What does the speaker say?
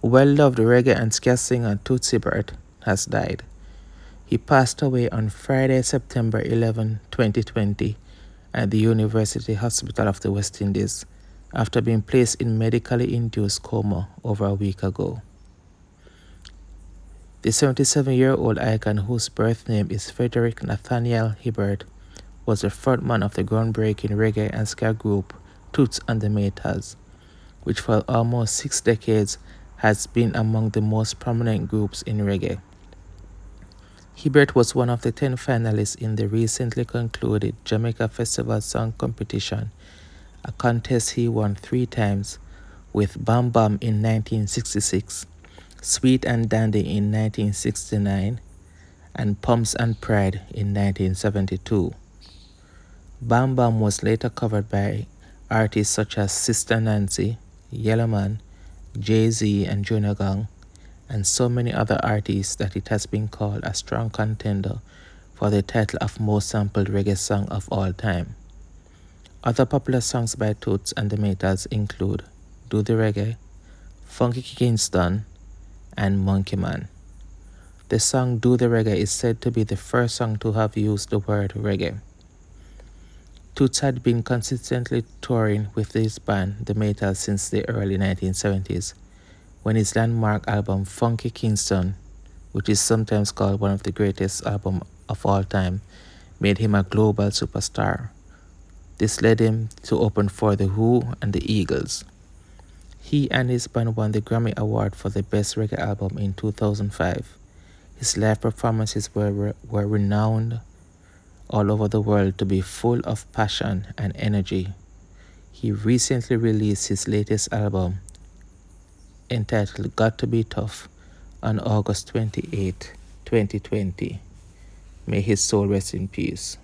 Well-loved reggae and ska singer Toots Hibbert has died. He passed away on Friday, September 11, 2020, at the University Hospital of the West Indies after being placed in medically induced coma over a week ago. The 77-year-old icon, whose birth name is Frederick Nathaniel Hibbert, was the frontman of the groundbreaking reggae and ska group Toots and the Maytals, which for almost 6 decades has been among the most prominent groups in reggae. Hibbert was one of the 10 finalists in the recently concluded Jamaica Festival Song Competition, a contest he won 3 times, with Bambam in 1966, Sweet and Dandy in 1969, and Pomps and Pride in 1972. Bambam was later covered by artists such as Sister Nancy, Yellowman, Jayz and Junior Gong, and so many other artists that it has been called a strong contender for the title of most sampled reggae song of all time. Other popular songs by Toots and the Maytals include Do the Reggae, Funky Kingston, and Monkey Man. The song Do the Reggae is said to be the first song to have used the word reggae. Toots had been consistently touring with his band, the Maytals, since the early 1970s, when his landmark album Funky Kingston, which is sometimes called one of the greatest albums of all time, made him a global superstar. This led him to open for The Who and the Eagles. He and his band won the Grammy Award for the Best Reggae Album in 2005. His live performances were renowned all over the world to be full of passion and energy. He recently released his latest album, entitled Got to Be Tough, on August 28, 2020. May his soul rest in peace.